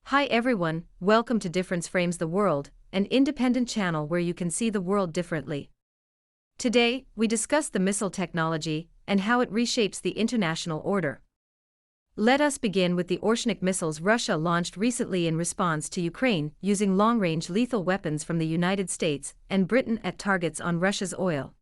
Hi everyone, welcome to Difference Frames the World, an independent channel where you can see the world differently. Today, we discuss the missile technology and how it reshapes the international order. Let us begin with the Oreshnik missiles Russia launched recently in response to Ukraine using long-range lethal weapons from the United States and Britain at targets on Russia's oil.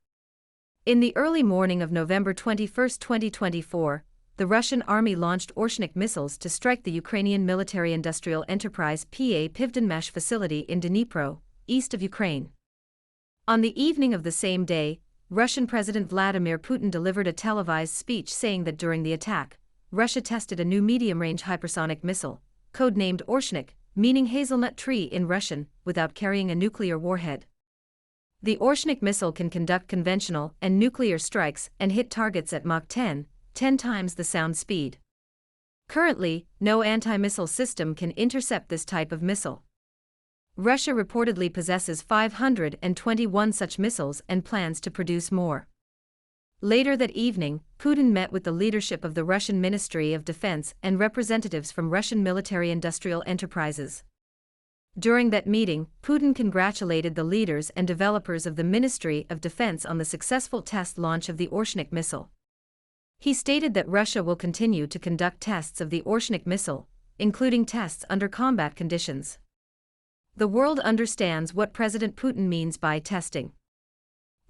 In the early morning of November 21, 2024, the Russian army launched Oreshnik missiles to strike the Ukrainian military-industrial enterprise PA Pivdenmash facility in Dnipro, east of Ukraine. On the evening of the same day, Russian President Vladimir Putin delivered a televised speech saying that during the attack, Russia tested a new medium-range hypersonic missile, codenamed Oreshnik, meaning hazelnut tree in Russian, without carrying a nuclear warhead. The Oreshnik missile can conduct conventional and nuclear strikes and hit targets at Mach 10 times the sound speed. Currently, no anti-missile system can intercept this type of missile. Russia reportedly possesses 521 such missiles and plans to produce more. Later that evening, Putin met with the leadership of the Russian Ministry of Defense and representatives from Russian military-industrial enterprises. During that meeting, Putin congratulated the leaders and developers of the Ministry of Defense on the successful test launch of the Oreshnik missile. He stated that Russia will continue to conduct tests of the Oreshnik missile, including tests under combat conditions. The world understands what President Putin means by testing.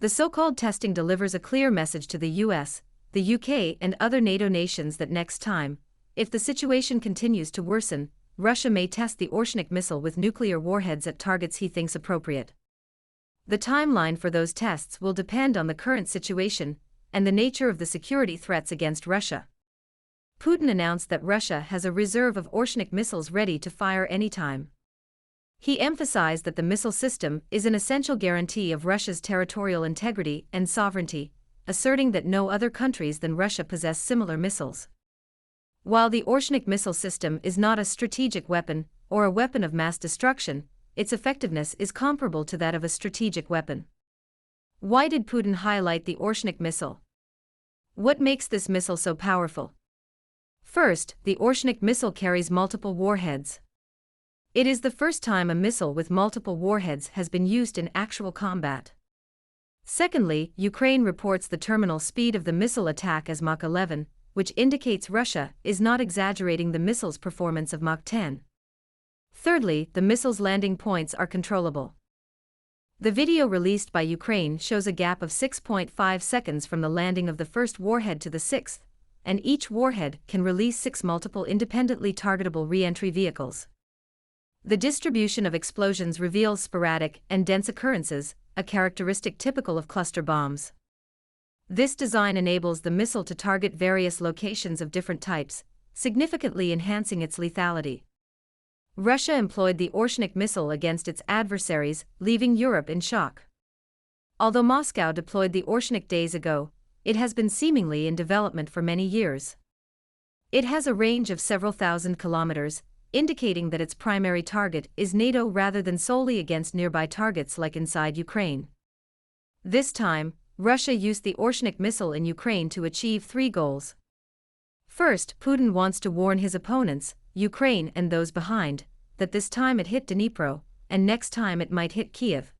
The so-called testing delivers a clear message to the US, the UK and other NATO nations that next time, if the situation continues to worsen, Russia may test the Oreshnik missile with nuclear warheads at targets he thinks appropriate. The timeline for those tests will depend on the current situation and the nature of the security threats against Russia. Putin announced that Russia has a reserve of Oreshnik missiles ready to fire anytime. He emphasized that the missile system is an essential guarantee of Russia's territorial integrity and sovereignty, asserting that no other countries than Russia possess similar missiles. While the Oreshnik missile system is not a strategic weapon or a weapon of mass destruction, its effectiveness is comparable to that of a strategic weapon. Why did Putin highlight the Oreshnik missile? What makes this missile so powerful? First, the Oreshnik missile carries multiple warheads. It is the first time a missile with multiple warheads has been used in actual combat. Secondly, Ukraine reports the terminal speed of the missile attack as Mach 11, which indicates Russia is not exaggerating the missile's performance of Mach 10. Thirdly, the missile's landing points are controllable. The video released by Ukraine shows a gap of 6.5 seconds from the landing of the first warhead to the sixth, and each warhead can release 6 multiple independently targetable re-entry vehicles. The distribution of explosions reveals sporadic and dense occurrences, a characteristic typical of cluster bombs. This design enables the missile to target various locations of different types, significantly enhancing its lethality. Russia employed the Oreshnik missile against its adversaries, leaving Europe in shock. Although Moscow deployed the Oreshnik days ago, it has been seemingly in development for many years. It has a range of several thousand kilometers, indicating that its primary target is NATO rather than solely against nearby targets like inside Ukraine. This time, Russia used the Oreshnik missile in Ukraine to achieve 3 goals. First, Putin wants to warn his opponents, Ukraine and those behind, that this time it hit Dnipro, and next time it might hit Kiev.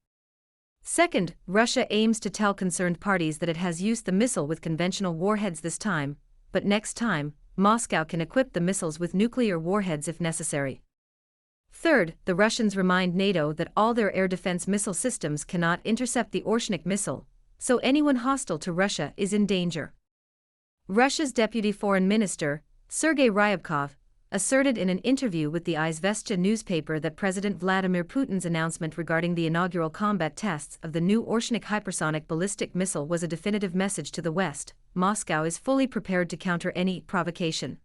Second, Russia aims to tell concerned parties that it has used the missile with conventional warheads this time, but next time, Moscow can equip the missiles with nuclear warheads if necessary. Third, the Russians remind NATO that all their air defense missile systems cannot intercept the Oreshnik missile, so anyone hostile to Russia is in danger. Russia's deputy foreign minister, Sergei Ryabkov, asserted in an interview with the Izvestia newspaper that President Vladimir Putin's announcement regarding the inaugural combat tests of the new Oreshnik hypersonic ballistic missile was a definitive message to the West. Moscow is fully prepared to counter any provocation.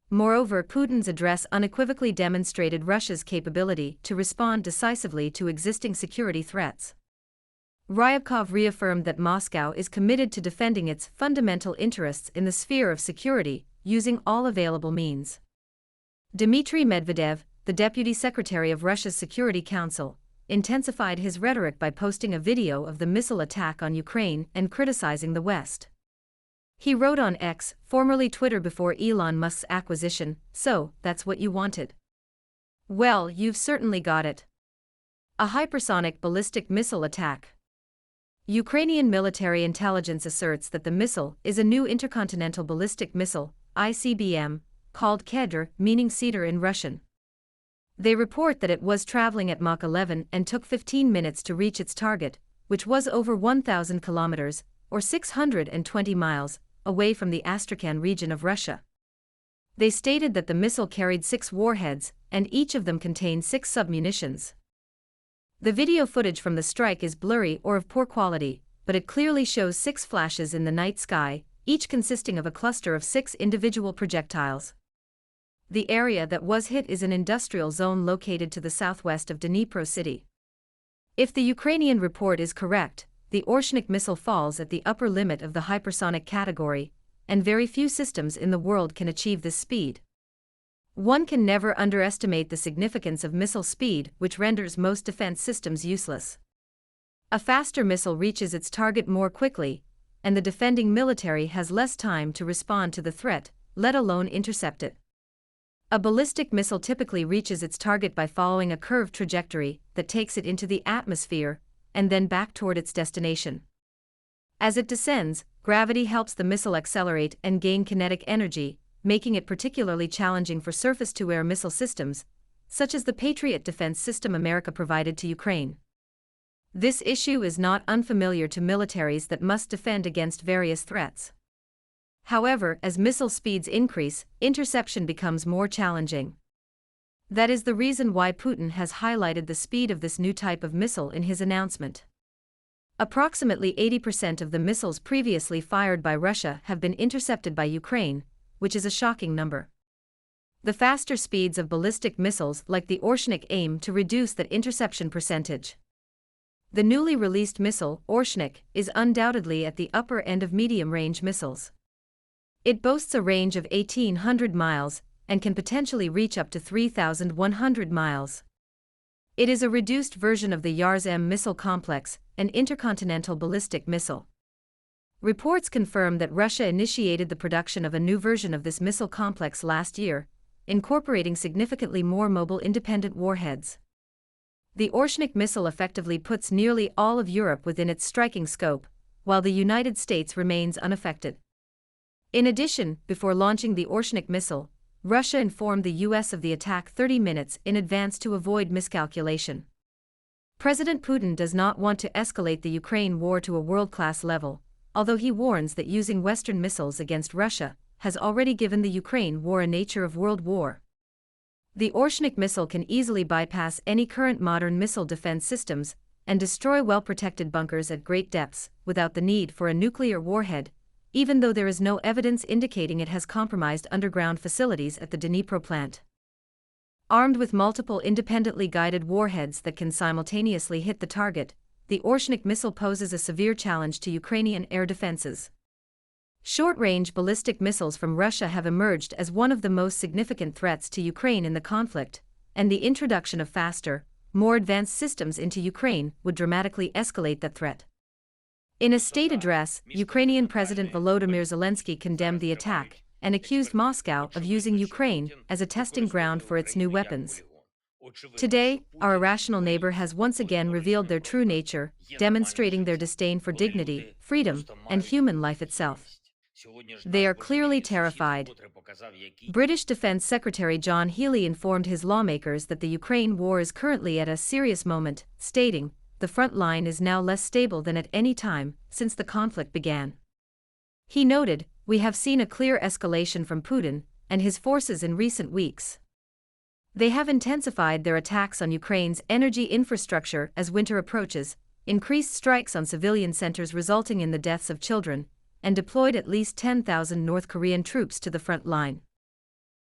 Moreover, Putin's address unequivocally demonstrated Russia's capability to respond decisively to existing security threats. Ryabkov reaffirmed that Moscow is committed to defending its fundamental interests in the sphere of security, using all available means. Dmitry Medvedev, the Deputy Secretary of Russia's Security Council, intensified his rhetoric by posting a video of the missile attack on Ukraine and criticizing the West. He wrote on X, formerly Twitter before Elon Musk's acquisition, "So, that's what you wanted. Well, you've certainly got it. A hypersonic ballistic missile attack. Ukrainian military intelligence asserts that the missile is a new intercontinental ballistic missile, ICBM, called Kedr, meaning cedar in Russian. They report that it was traveling at Mach 11 and took 15 minutes to reach its target, which was over 1,000 kilometers, or 620 miles, away from the Astrakhan region of Russia. They stated that the missile carried 6 warheads, and each of them contained 6 submunitions. The video footage from the strike is blurry or of poor quality, but it clearly shows 6 flashes in the night sky, each consisting of a cluster of 6 individual projectiles. The area that was hit is an industrial zone located to the southwest of Dnipro city. If the Ukrainian report is correct, the Oreshnik missile falls at the upper limit of the hypersonic category, and very few systems in the world can achieve this speed. One can never underestimate the significance of missile speed, which renders most defense systems useless. A faster missile reaches its target more quickly, and the defending military has less time to respond to the threat, let alone intercept it. A ballistic missile typically reaches its target by following a curved trajectory that takes it into the atmosphere, and then back toward its destination. As it descends, gravity helps the missile accelerate and gain kinetic energy, making it particularly challenging for surface-to-air missile systems, such as the Patriot defense system America provided to Ukraine. This issue is not unfamiliar to militaries that must defend against various threats. However, as missile speeds increase, interception becomes more challenging. That is the reason why Putin has highlighted the speed of this new type of missile in his announcement. Approximately 80% of the missiles previously fired by Russia have been intercepted by Ukraine, which is a shocking number. The faster speeds of ballistic missiles like the Oreshnik aim to reduce that interception percentage. The newly released missile, Oreshnik, is undoubtedly at the upper end of medium-range missiles. It boasts a range of 1,800 miles and can potentially reach up to 3,100 miles. It is a reduced version of the Yars-M missile complex, an intercontinental ballistic missile. Reports confirm that Russia initiated the production of a new version of this missile complex last year, incorporating significantly more mobile independent warheads. The Oreshnik missile effectively puts nearly all of Europe within its striking scope, while the United States remains unaffected. In addition, before launching the Oreshnik missile, Russia informed the U.S. of the attack 30 minutes in advance to avoid miscalculation. President Putin does not want to escalate the Ukraine war to a world-class level, although he warns that using Western missiles against Russia has already given the Ukraine war a nature of world war. The Oreshnik missile can easily bypass any current modern missile defense systems and destroy well-protected bunkers at great depths without the need for a nuclear warhead, even though there is no evidence indicating it has compromised underground facilities at the Dnipro plant. Armed with multiple independently guided warheads that can simultaneously hit the target, the Oreshnik missile poses a severe challenge to Ukrainian air defenses. Short-range ballistic missiles from Russia have emerged as one of the most significant threats to Ukraine in the conflict, and the introduction of faster, more advanced systems into Ukraine would dramatically escalate that threat. In a state address, Ukrainian President Volodymyr Zelensky condemned the attack and accused Moscow of using Ukraine as a testing ground for its new weapons. Today, our irrational neighbor has once again revealed their true nature, demonstrating their disdain for dignity, freedom, and human life itself. They are clearly terrified. British Defense Secretary John Healey informed his lawmakers that the Ukraine war is currently at a serious moment, stating, "The front line is now less stable than at any time since the conflict began." He noted, "We have seen a clear escalation from Putin and his forces in recent weeks. They have intensified their attacks on Ukraine's energy infrastructure as winter approaches, increased strikes on civilian centers resulting in the deaths of children, and deployed at least 10,000 North Korean troops to the front line.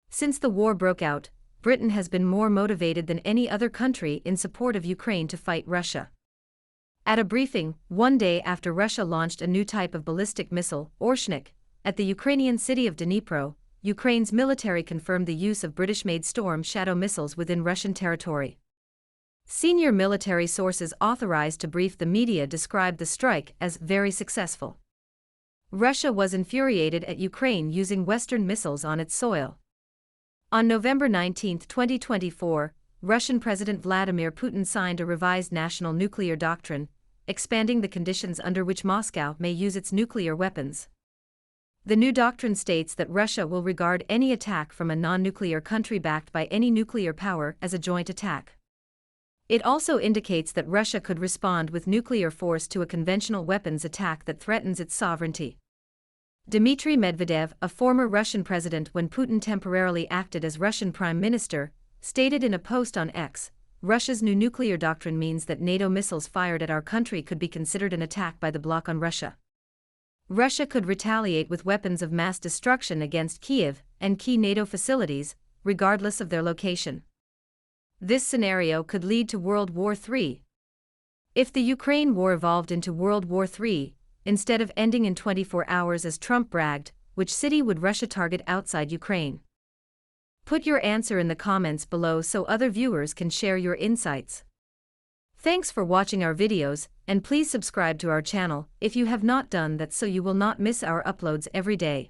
Since the war broke out, Britain has been more motivated than any other country in support of Ukraine to fight Russia." At a briefing, one day after Russia launched a new type of ballistic missile, Oreshnik, at the Ukrainian city of Dnipro, Ukraine's military confirmed the use of British-made Storm Shadow missiles within Russian territory. Senior military sources authorized to brief the media described the strike as very successful. Russia was infuriated at Ukraine using Western missiles on its soil. On November 19, 2024, Russian President Vladimir Putin signed a revised national nuclear doctrine, expanding the conditions under which Moscow may use its nuclear weapons. The new doctrine states that Russia will regard any attack from a non-nuclear country backed by any nuclear power as a joint attack. It also indicates that Russia could respond with nuclear force to a conventional weapons attack that threatens its sovereignty. Dmitry Medvedev, a former Russian president when Putin temporarily acted as Russian prime minister, stated in a post on X, "Russia's new nuclear doctrine means that NATO missiles fired at our country could be considered an attack by the bloc on Russia. Russia could retaliate with weapons of mass destruction against Kyiv and key NATO facilities, regardless of their location. This scenario could lead to World War III. If the Ukraine war evolved into World War III, instead of ending in 24 hours as Trump bragged, which city would Russia target outside Ukraine?" Put your answer in the comments below so other viewers can share your insights. Thanks for watching our videos, and please subscribe to our channel if you have not done that so you will not miss our uploads every day.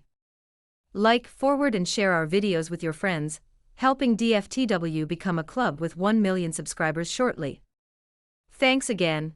Like, forward and share our videos with your friends, helping DFTW become a club with 1 million subscribers shortly. Thanks again.